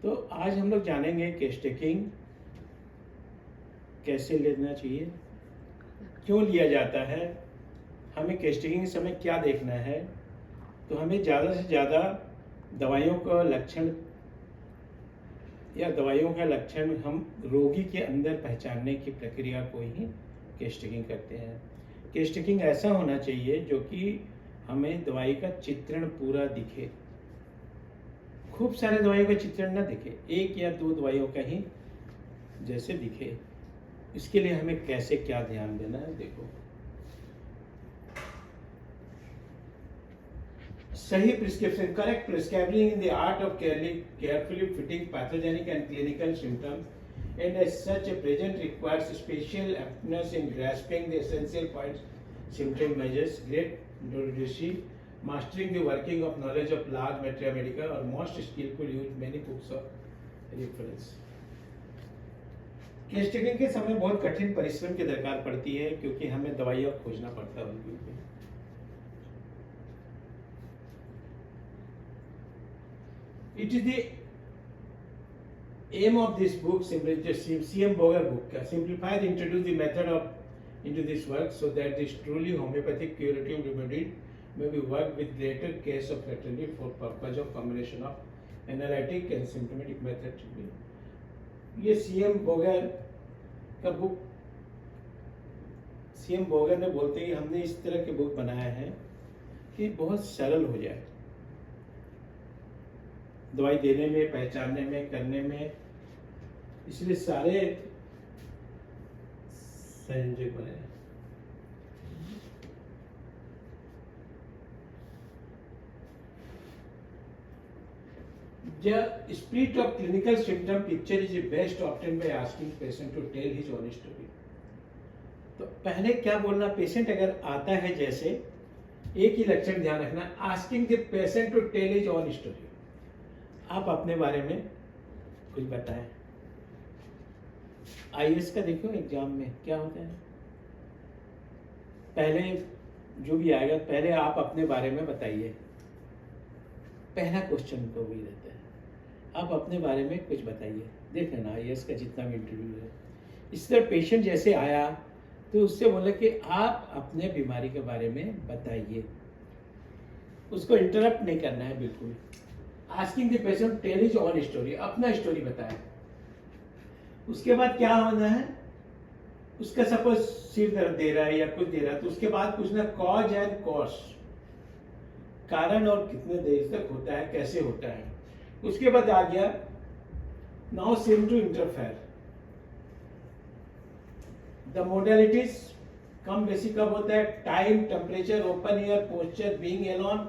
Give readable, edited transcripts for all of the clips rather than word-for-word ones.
तो आज हम लोग जानेंगे केस टेकिंग कैसे लेना चाहिए, क्यों लिया जाता है, हमें केस टेकिंग के समय क्या देखना है। तो हमें ज़्यादा से ज़्यादा दवाइयों का लक्षण या दवाइयों का लक्षण हम रोगी के अंदर पहचानने की प्रक्रिया को ही केस टेकिंग करते हैं। केस टेकिंग ऐसा होना चाहिए जो कि हमें दवाई का चित्रण पूरा दिखे, खूब सारे दवाइयों का चित्रण ना दिखे, एक या दो दवाइयों का ही जैसे दिखे। इसके लिए हमें कैसे क्या ध्यान देना है, देखो। सही prescription, correct prescribing in the art of carefully fitting pathogenic and clinical symptoms, and as such a present requires special awareness in grasping the essential points, symptom measures, great literacy, mastering the working of knowledge of large materia medica, or most skillful use many books of reference। Case taking के समय बहुत कठिन परिश्रम की दरकार पड़ती है क्योंकि हमें दवाइयाँ खोजना पड़ता है उनके लिए। It is the aim of this book, CM Boger book, simplify and introduce the method into this work so that this truly homeopathic curative remedy may be worked with greater case of fertility for purpose of combination of analytic and symptomatic method। ये CM Bogar का book, CM Bogar ने बोलते हैं कि हमने इस तरह के बुक बनाया है कि बहुत सरल हो जाए दवाई देने में, पहचानने में, करने में, इसलिए सारे संयोजक बने हैं। The spirit of clinical symptom picture is best obtained by asking patient to tell his own story। तो पहले क्या बोलना, पेशेंट अगर आता है जैसे एक ही लक्षण ध्यान रखना, asking the patient to tell his own story. आप अपने बारे में कुछ बताएं। आईएएस का देखो एग्जाम में क्या होता है, पहले जो भी आएगा पहले आप अपने बारे में बताइए, पहला क्वेश्चन तो वही रहता है, आप अपने बारे में कुछ बताइए। देख लेना आईएएस का जितना भी इंटरव्यू है, इस तरह पेशेंट जैसे आया तो उससे बोले कि आप अपने बीमारी के बारे में बताइए, उसको इंटरप्ट नहीं करना है बिल्कुल। Asking the patient tell his own story, अपना स्टोरी बताए। उसके बाद क्या होना है, उसका सपोज सिर दर्द दे रहा है या कुछ दे रहा है तो उसके बाद पूछना कॉज एंड कॉज, कारण और कितने देर तक होता है, कैसे होता है। उसके बाद आ गया now seem to interfere, the modalities कम बेसी कब होता है, time, temperature, open air, posture, being alone,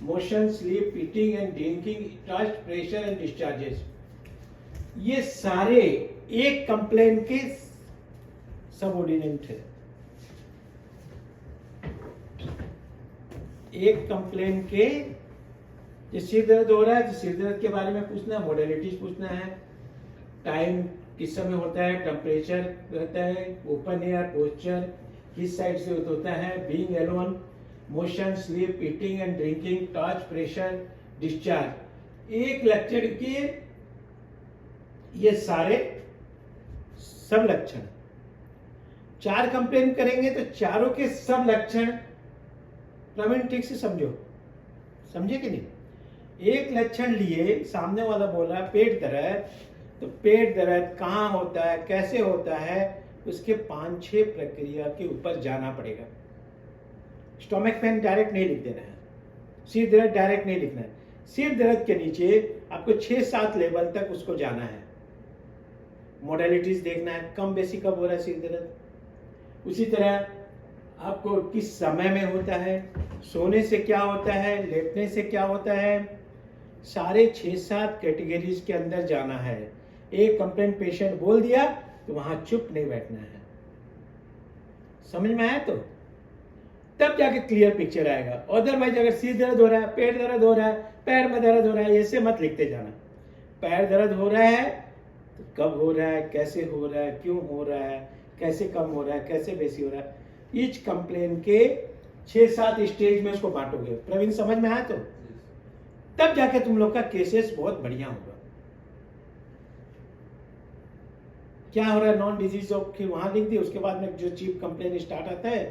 motion, sleep, eating and drinking, trust, pressure and discharges. ये सारे एक कंप्लेन के सबऑर्डिनेट है। एक कंप्लेन के, जो सिर दर्द हो रहा है तो सिर दर्द के बारे में पूछना है, मोडेलिटीज पूछना है, टाइम किस समय होता है, टेम्परेचर रहता है, ओपन एयर, पोस्चर किस साइड से होता है, being alone, motion, sleep, eating and drinking, touch, pressure, discharge. एक लक्षण के ये सारे सब लक्षण, चार कंप्लेन करेंगे तो चारों के सब लक्षण। प्रवीण ठीक से समझो, समझे कि नहीं। एक लक्षण लिए, सामने वाला बोला पेट दर्द, तो पेट दर्द कहाँ होता है, कैसे होता है, उसके 5-6 प्रक्रिया के ऊपर जाना पड़ेगा। स्टोमक पेन डायरेक्ट नहीं लिख देना है, सिर दर्द डायरेक्ट नहीं लिखना है, सिर दर्द के नीचे आपको 6-7 लेवल तक उसको जाना है। मोडेलिटीज देखना है, कम बेसी कब हो रहा है सिर दर्द, उसी तरह आपको किस समय में होता है, सोने से क्या होता है, लेटने से क्या होता है, सारे 6-7 कैटेगरीज के अंदर जाना है। एक कंप्लेंट पेशेंट बोल दिया तो वहां चुप नहीं बैठना है। समझ में आया तो तब जाके क्लियर पिक्चर आएगा। अदरवाइज अगर सिर दर्द हो रहा है, पेट दर्द हो रहा है, पैर में दर्द हो रहा है, ऐसे मत लिखते जाना। पैर दर्द हो रहा है तो कब हो रहा है, कैसे हो रहा है, क्यों हो रहा है, कैसे कम हो रहा है, कैसे बेसी हो रहा है, ईच कंप्लेन के 6-7 स्टेज में उसको बांटोगे। प्रवीण समझ में आया तो तब जाके तुम लोग का केसेस बहुत बढ़िया होगा। क्या हो रहा है नॉन डिजीज ऑफ की वहां लिख दी। उसके बाद में जो चीफ कंप्लेन स्टार्ट आता है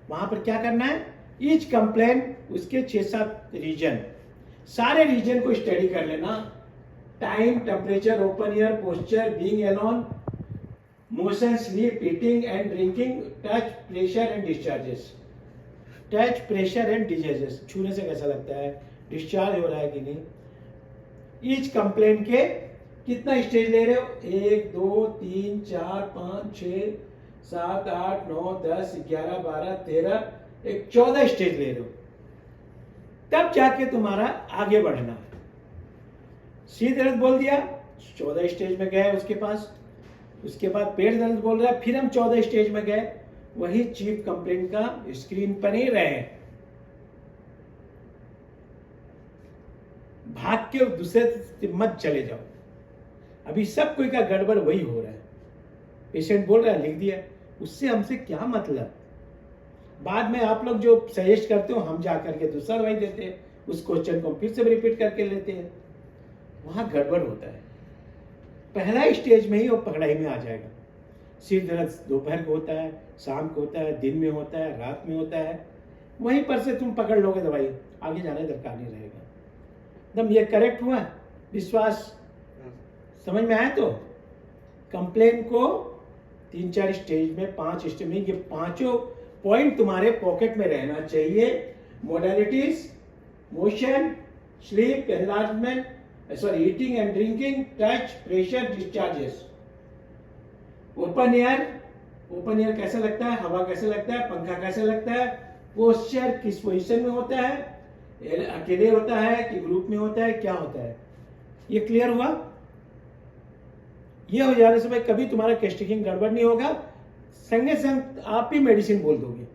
वहां पर क्या करना है, ईच कंप्लेन उसके 6-7 रीजन, सारे रीजन को स्टडी कर लेना। Time, temperature, open air, posture, being alone, motion, sleep, eating and drinking, touch, pressure and discharges. Touch, pressure and discharges, छूने से कैसा लगता है, डिस्चार्ज हो रहा है कि नहीं। ईच कंप्लेन के कितना स्टेज ले रहे हो, 1 2 3 4 5 6 7 8 9 10 11 12 13 एक 14 स्टेज ले रहे हो, तब जाके तुम्हारा आगे बढ़ना है। सिर दर्द बोल दिया, 14 स्टेज में गए उसके पास। उसके बाद पेट दर्द बोल रहा है, फिर हम 14 स्टेज में गए। वही चीफ कंप्लेंट का स्क्रीन पर ही रहे, भाग के दूसरे मत चले जाओ। अभी सब कोई का गड़बड़ वही हो रहा है। पेशेंट बोल रहा है, लिख दिया, उससे हमसे क्या मतलब। बाद में आप लोग जो सजेस्ट करते हो हम जा करके दूसरा दवाई देते हैं, उस क्वेश्चन को फिर से रिपीट करके लेते हैं, वहां गड़बड़ होता है। पहला स्टेज में ही वो पकड़ाई में आ जाएगा। सिर दर्द दोपहर को होता है, शाम को होता है, दिन में होता है, रात में होता है, वहीं पर से तुम पकड़ लोगे दवाई, आगे जाने दरकार नहीं रहेगा। एकदम ये करेक्ट हुआ, विश्वास समझ में आया। तो कंप्लेन को 3-4 स्टेज में, 5 स्टेज में, ये पांचों पॉइंट तुम्हारे पॉकेट में रहना चाहिए। Modalities, motion, sleep, enlargement, sorry eating and drinking, touch, pressure, discharges. Open air, open air कैसा लगता है, हवा कैसे लगता है, पंखा कैसे लगता है, पोस्चर किस पोजीशन में होता है, अकेले होता है कि ग्रुप में होता है, क्या होता है, ये क्लियर हुआ। ये हो जाने से भाई कभी तुम्हारा केस्टिंग गड़बड़ नहीं होगा। संगे संग आप ही मेडिसिन बोल दोगे,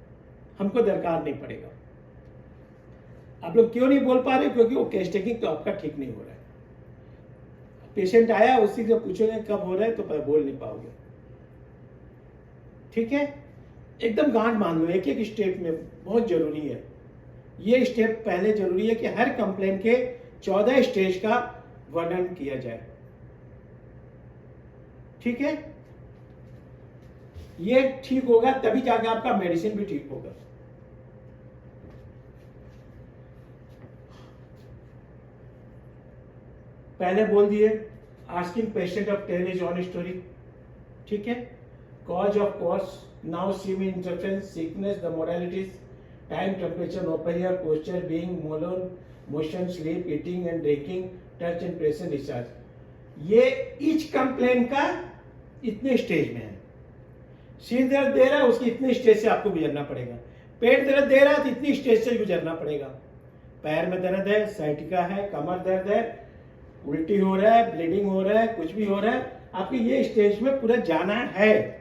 हमको दरकार नहीं पड़ेगा। आप लोग क्यों नहीं बोल पा रहे, क्योंकि वो केस्टिंग तो आपका ठीक नहीं हो रहा है। पेशेंट आया, उसी से पूछोगे कब हो रहा है तो बोल नहीं पाओगे। ठीक है, एकदम गांठ मान लो, एक एक स्टेप में बहुत जरूरी है। ये स्टेप पहले जरूरी है कि हर कंप्लेन के 14 स्टेज का वर्णन किया जाए। ठीक है, ये ठीक होगा तभी जाके आपका मेडिसिन भी ठीक होगा। पहले बोल दिए, asking patient of tell his own story. ठीक है, cause of course, now CV interference, sickness, the modalities, time, temperature, open air, posture, being, motion, sleep, eating and drinking, touch and pressure, discharge। ये each complaint का इतने stage में है। सिर दर्द दे रहा है, उसकी इतने स्टेज से आपको गुजरना पड़ेगा। पेट दर्द दे रहा है तो इतनी स्टेज से गुजरना पड़ेगा। पैर में दर्द है, साइटिका है, कमर दर्द है, उल्टी हो रहा है, ब्लीडिंग हो रहा है, कुछ भी हो रहा है, आपको ये स्टेज में पूरा जाना है।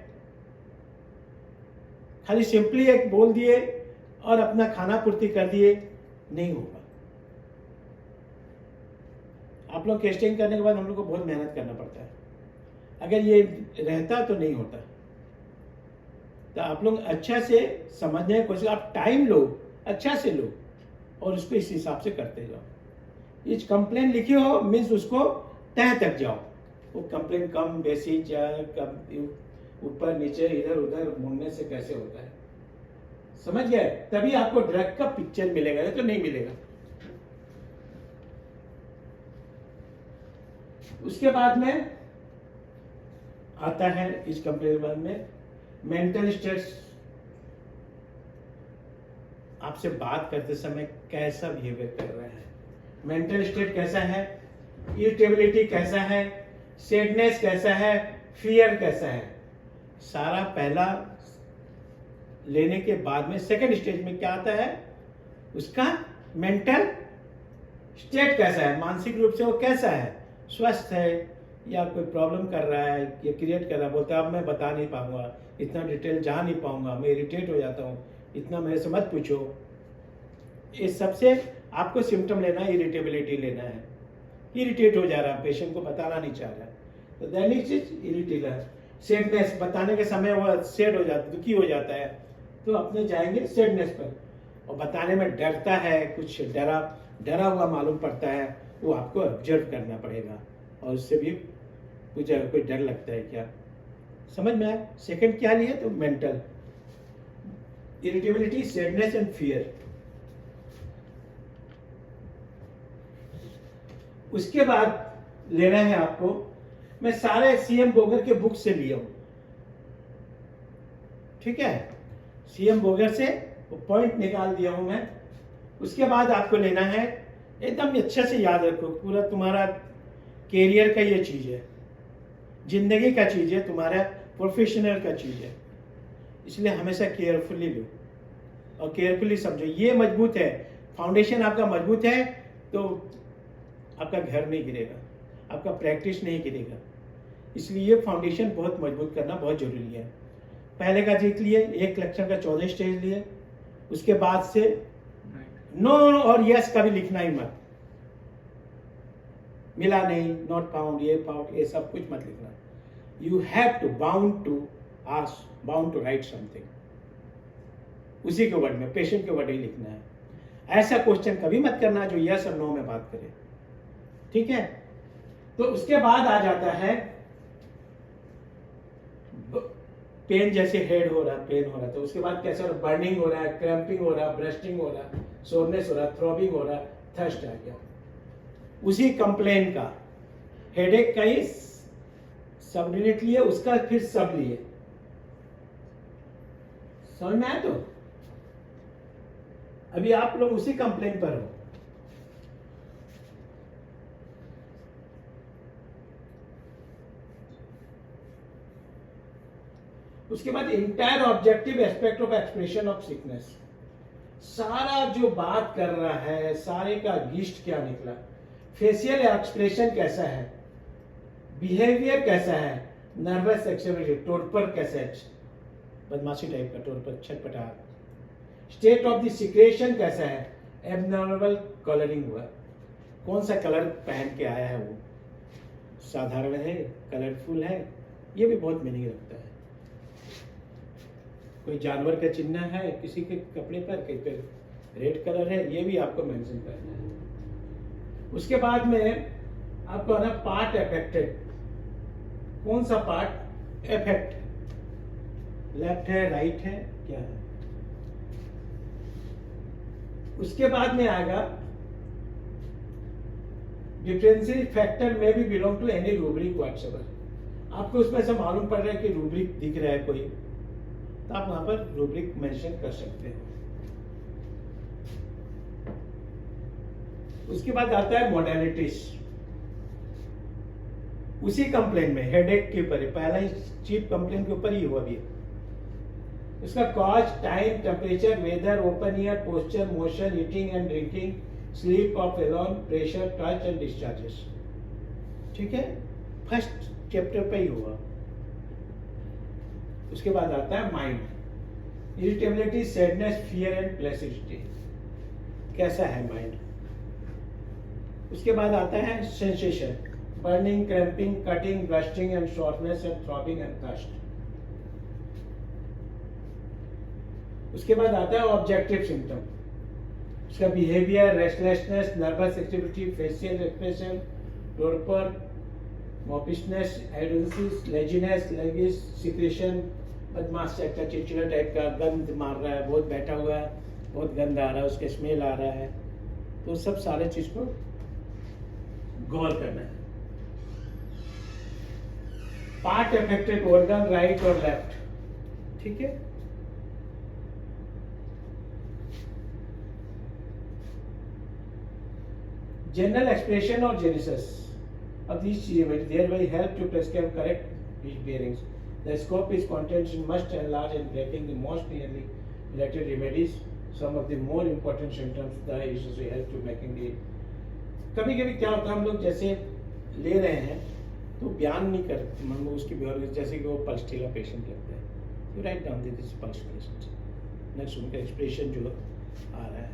खाली सिंपली एक बोल दिए और अपना खाना पूर्ति कर दिए नहीं होगा। आप लोग टेस्टिंग करने के बाद हम लोग को बहुत मेहनत करना पड़ता है। अगर ये रहता तो नहीं होता। तो आप लोग अच्छा से समझने की कोशिश, आप टाइम लो, अच्छा से लो और उसको इस हिसाब से करते जाओ। इस कंप्लेन लिखी हो मीन्स उसको तह तक जाओ। वो कंप्लेन कम बेसी कम ऊपर नीचे इधर उधर मुड़ने से कैसे होता है, समझ गए। तभी आपको ड्रग का पिक्चर मिलेगा, तो नहीं मिलेगा। उसके बाद में आता है इस कंप्लेन के बाद में मेंटल स्ट्रेस। आपसे बात करते समय कैसा बिहेवियर कर रहे हैं, मेंटल स्टेट कैसा है, इरिटेबिलिटी कैसा है, सैडनेस कैसा है, फियर कैसा है, सारा पहला लेने के बाद में सेकंड स्टेज में क्या आता है, उसका मेंटल स्टेट कैसा है, मानसिक रूप से वो कैसा है, स्वस्थ है या कोई प्रॉब्लम कर रहा है या क्रिएट कर रहा है। बोलता है अब मैं बता नहीं पाऊंगा, इतना डिटेल जा नहीं पाऊंगा, मैं इरिटेट हो जाता हूँ, इतना मेरे से मत पूछो। इस सबसे आपको सिम्टम लेना है, इरिटेबिलिटी लेना है। इरिटेट हो जा रहा है, पेशेंट को बताना नहीं चाह रहा है, तो दैनिक चीज इरिटेबल। सैडनेस, बताने के समय वो सैड हो जाता है, दुखी हो जाता है, तो अपने जाएंगे सैडनेस पर। और बताने में डरता है, कुछ डरा हुआ मालूम पड़ता है, वो आपको ऑब्जर्व करना पड़ेगा और उससे भी कुछ कोई डर लगता है क्या, समझ में आया? सेकंड क्या लिया? तो mental irritability, sadness and fear. उसके बाद लेना है आपको, मैं सारे सीएम बोगर के बुक से लिया हूं, ठीक है, सीएम बोगर से पॉइंट निकाल दिया हूं मैं। उसके बाद आपको लेना है, एकदम अच्छे से याद रखो, पूरा तुम्हारा कैरियर का ये चीज है, जिंदगी का चीज है, तुम्हारा प्रोफेशनल का चीज है, इसलिए हमेशा केयरफुली लो और केयरफुली समझो। ये मजबूत है, फाउंडेशन आपका मजबूत है तो आपका घर नहीं गिरेगा, आपका प्रैक्टिस नहीं गिरेगा, इसलिए ये फाउंडेशन बहुत मजबूत करना बहुत जरूरी है। पहले का जीत लिए, एक लक्षण का 14 स्टेज लिए, उसके बाद से नो और यस कभी लिखना ही मत, मिला नहीं, नॉट फाउंड, ये फाउंड, ये सब कुछ मत लिखना। You have to bound to ask, bound to write something, उसी के वर्ड में, पेशेंट के वर्ड ही लिखना है। ऐसा क्वेश्चन कभी मत करना जो यस और नो में बात करे, ठीक है। तो उसके बाद आ जाता है पेन, जैसे हेड हो रहा, पेन हो रहा, तो उसके बाद कैसा हो रहा, बर्निंग हो रहा है, क्रैम्पिंग हो रहा, ब्रस्टिंग हो रहा, सोरनेस हो रहा, थ्रॉबिंग हो रहा, थर्स्ट आ गया। उसी कंप्लेन का हेडेक का ही सब यूनिट लिए, उसका फिर सब लिए, समझ में आया? तो अभी आप लोग उसी कंप्लेन पर हो। उसके बाद entire objective aspect of expression of sickness, सारा जो बात कर रहा है, सारे का गिस्ट क्या निकला, फेशियल एक्सप्रेशन कैसा है, बिहेवियर कैसा है, नर्वस एक्टिविटी, टोरपर कैसा है, बदमाशी टाइप का टोरपर, छटपटाहट, स्टेट ऑफ द सिक्रेशन कैसा है, एबनॉर्मल कलरिंग हुआ, कौन सा कलर पहन के आया है, वो साधारण है, कलरफुल है, ये भी बहुत मीनिंग रखता है। कोई जानवर का चिन्ह है किसी के कपड़े पर, कहीं पर रेड कलर है, ये भी आपको मेंशन करना है। उसके बाद में आपको आना पार्ट अफेक्टेड, कौन सा पार्ट अफेक्ट, लेफ्ट है, राइट है, क्या है। उसके बाद में आएगा डिफरेंशियल फैक्टर में भी बिलोंग टू एनी रूब्रिक व्हाटसएवर, आपको उसमें से मालूम पड़ रहा है कि रूब्रिक दिख रहा है कोई, तो आप वहां पर रूब्रिक मेंशन कर सकते हो। उसके बाद आता है मोडालिटीज, उसी कंप्लेन में हेडेक के ऊपर, पहला ही चीफ कंप्लेन के ऊपर ही हुआ भी। उसका cause, time, temperature, weather, open air, posture, motion, eating and drinking, sleep of alone, pressure, touch and discharges, ठीक है, फर्स्ट चैप्टर पे ही हुआ। उसके बाद आता है mind, irritability, sadness, fear and placidity, कैसा है माइंड। उसके बाद आता है sensation, burning, cramping, cutting, bursting and shortness and throbbing and thirst. उसके बाद आता है ऑब्जेक्टिव सिम्टम, उसका behaviour, restlessness, nervous activity, facial expression, torpor, mopishness, एडोसिस, लेजीनेस, लेगिस, सिक्रेशन, बदमाश टाइप का, चिड़चिड़ा टाइप का, गंध मार रहा है, बहुत बैठा हुआ है, बहुत गंद आ रहा है, उसके स्मेल आ रहा है, तो सब सारे चीज को गौर करना है। पार्ट अफेक्टेड ऑर्गन, राइट और लेफ्ट, ठीक है। जनरल एक्सप्रेशन और genesis of these geometry thereby help to prescribe correct pitch bearings. The scope is contention must enlarge and breaking the most nearly related remedies. Some of the more important symptoms the issues will help to making the. कभी कभी क्या होता है, हम लोग जैसे ले रहे हैं तो बयान नहीं करते, हम लोग उसकी बयान, जैसे कि वो पल्स ढीला पेशेंट लगता है, तो write down this pulse patient, next उनका एक्सप्रेशन जो आ रहा है।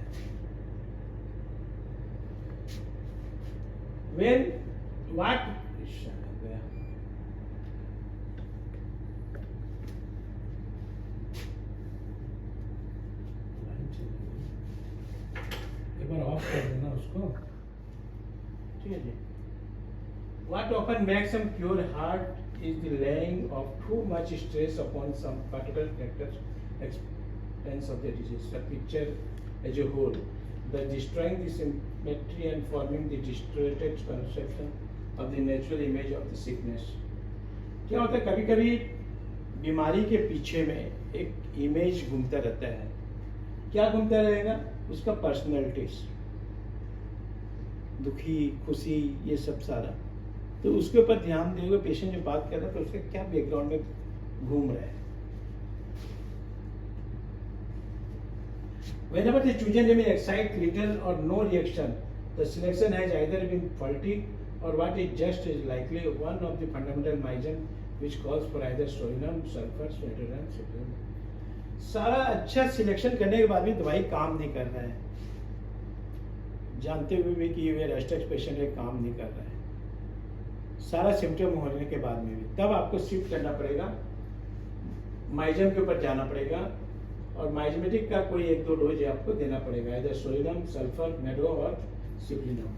When what एक बार ऑफ कर देना उसको, ठीक है जी। What often makes some cure heart is the laying of too much stress upon some particular factor expense of the disease. The picture as a whole, the destroying the symmetry and forming the distorted conception of the natural image of the sickness. क्या होता है, कभी कभी बीमारी के पीछे में एक इमेज घूमता रहता है. क्या घूमता रहेगा? उसका पर्सनैलिटीज, दुखी, खुशी, ये सब सारा. तो उसके ऊपर ध्यान दोगे. पेशेंट जो बात कर रहा है तो उसका क्या बैकग्राउंड में घूम रहा है. Whenever the chosen name excite little or no reaction, the selection has either been faulty or what is just is likely one of the fundamental mechanism which calls for either sorinum, sulfur, sweateran, citron. सारा अच्छा selection करने के बाद भी दवाई काम नहीं कर रहा है, जानते हुए भी कि ये रेस्टेक्स पेशेंट है, काम नहीं कर रहा है, सारा सिम्टम होने के बाद में भी, तब आपको शिफ्ट करना पड़ेगा, माइजम के ऊपर जाना पड़ेगा और माइजमेटिक का कोई 1-2 डोज आपको देना पड़ेगा, इधर सोडियम, सल्फर, नेडो और सिप्लिनम.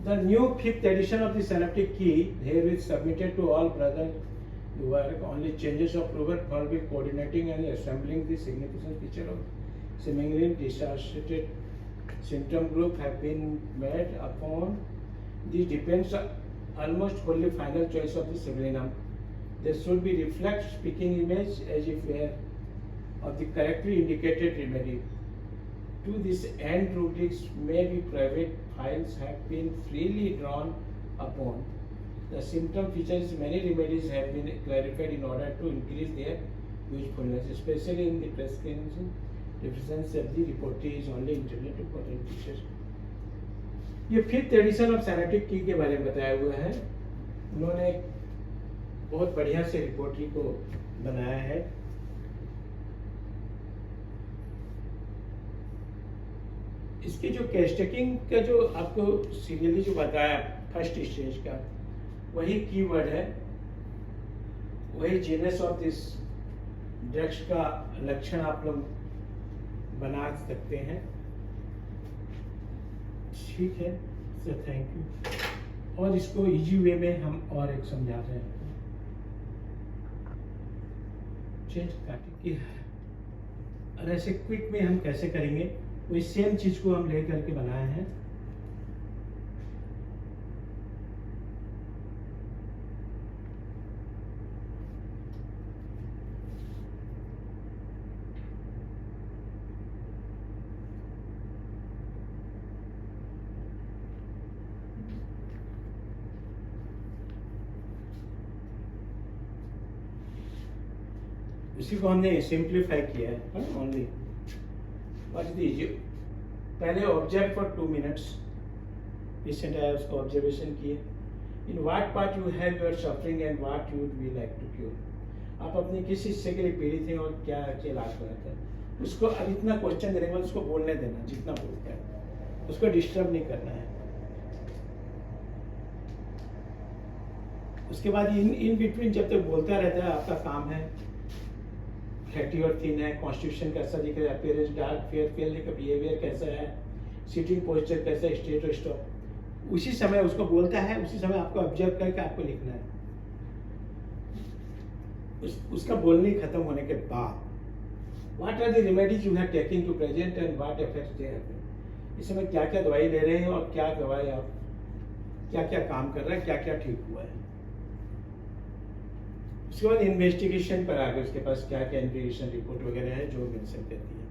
The new 5th edition of the synaptic key herewith submitted to all present work only changes of prover for be coordinating and assembling the significant feature of seemingly dissociated symptom group have been made upon. This depends almost wholly final choice of the siblinum. There should be reflect speaking image as if were of the correctly indicated remedy. To this end, rubrics may be private files have been freely drawn upon. The symptom features many remedies have been clarified in order to increase their usefulness, especially in the prescription deficiency of the reportee is only intended to contain features. ये 5th addition of synaptic की के बारे में बताया हुआ है. उन्होंने बहुत बढ़िया से रिपोर्टरी को बनाया है. इसके जो कैस्टेकिंग का जो आपको सीरियली जो बताया फर्स्ट स्टेज का, वही कीवर्ड है, वही जीनस ऑफ दिस ड्रग्स का लक्षण आप लोग बना सकते हैं. ठीक है सर, थैंक यू. और इसको इजी वे में हम और एक समझा रहे हैं. चेंज काटेंगे और ऐसे क्विक में हम कैसे करेंगे, वही सेम चीज को हम ले करके बनाए हैं. इसी को हमने सिंप्लीफाई किया है ओनली. व्हाट इज द पहले ऑब्जर्व फॉर 2 मिनट्स. पेशेंट आया, उसको ऑब्जर्वेशन किए. In what part you have your suffering and what you would be like to cure. आप अपने किस हिस्से के लिए पीड़ित हैं और क्या इलाज कराते हैं. उसको अब इतना क्वेश्चन देने के बाद उसको बोलने देना, जितना बोलता है उसको डिस्टर्ब नहीं करना है. उसके बाद इन बिटवीन जब तक बोलता रहता है, आपका काम है फैटी और थिन है, कॉन्स्टिट्यूशन कैसा दिख रहा है, अपीयरेंस डार्क फेयर पेल का बिहेवियर कैसा है, सिटिंग पोस्चर कैसा है, स्ट्रेट और स्टॉप. उसी समय उसको बोलता है, उसी समय आपको ऑब्जर्व करके आपको लिखना है. उसका बोलने खत्म होने के बाद what are the remedies you have taking to present and what effects they have. इस समय क्या क्या दवाई ले रहे हैं और क्या दवाई आप क्या क्या काम कर रहा है, क्या क्या ठीक हुआ है. उसके बाद इन्वेस्टिगेशन पर आगे उसके पास क्या क्या इन्वेस्टिगेशन रिपोर्ट वगैरह है जो मेंशन करती है.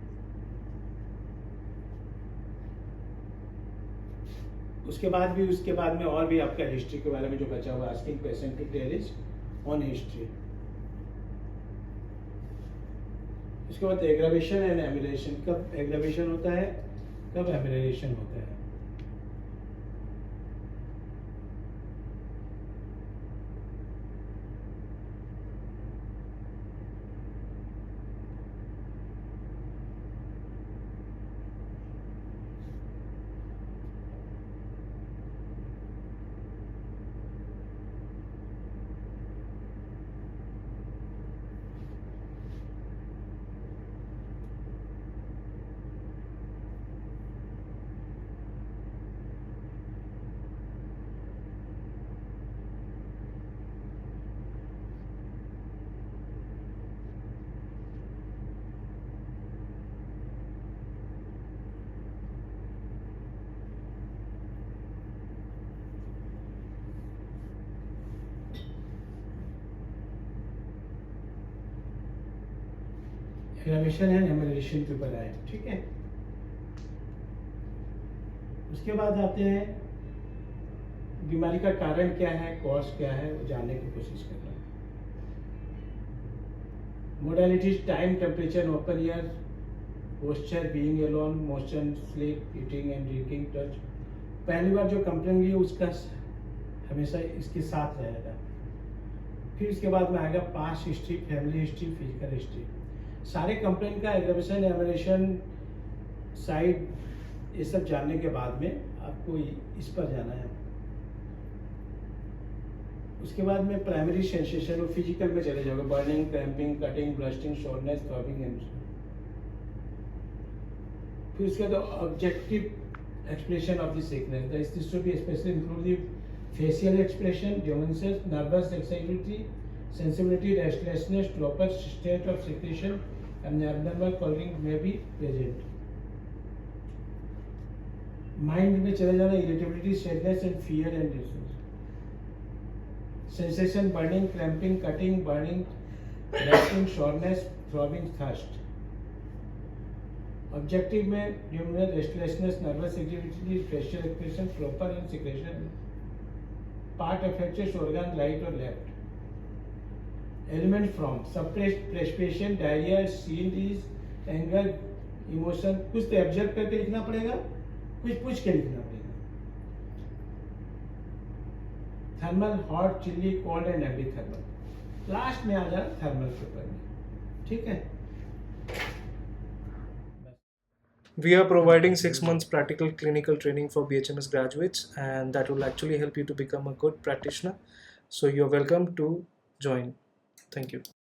उसके बाद में और भी आपका हिस्ट्री के बारे में जो बचा हुआ, asking patient to tell his own history. उसके बाद एग्रावेशन एंड एमिलेशन. कब एग्रावेशन होता है, कब एमिलेशन होता है. एग्जामिनेशन है एग्जामिनेशन के ऊपर आए, ठीक है। उसके बाद आते हैं बीमारी का कारण क्या है, कॉज क्या है, वो जानने की कोशिश कर रहे हैं। Modalities time, temperature, open air, posture, being alone, motion, sleep, eating and drinking, touch. पहली बार जो कंप्लेन ली उसका हमेशा इसके साथ रहेगा। फिर इसके बाद में आएगा past history, family history, physical history. सारे कंप्लेन का एग्जामिनेशन, एग्जामिनेशन साइड, ये सब जानने के बाद में आपको इस पर जाना है। उसके बाद में प्राइमरी सेंसेशन और फिजिकल में चले जाओगे, burning, cramping, cutting, bursting, shortness, throbbing and. फिर उसके बाद objective expression of the sickness, this should be specially include the facial expression, nuances, nervous excitability, sensibility, restlessness, proper state of secretion, and abnormal coloring may be present. Mind में चले जाना, irritability, sadness and fear and distress. Sensation, burning, cramping, cutting, burning, rasping, soreness, throbbing, thirst. Objective में nuances, restlessness, nervous excitability, facial expression, proper and secretion. Part affects organ right or left. Element from suppressed perspiration, diarrhea, seizures, anger, emotion. कुछ तो observe करके लिखना पड़ेगा, कुछ पूछ के लिखना पड़ेगा। Thermal, hot, chilly, cold and ambithermal. Last में आ जाए थर्मल पेपर में, ठीक है। We are providing 6 months practical clinical training for BHMS graduates, and that will actually help you to become a good practitioner. So you're welcome to join. Thank you.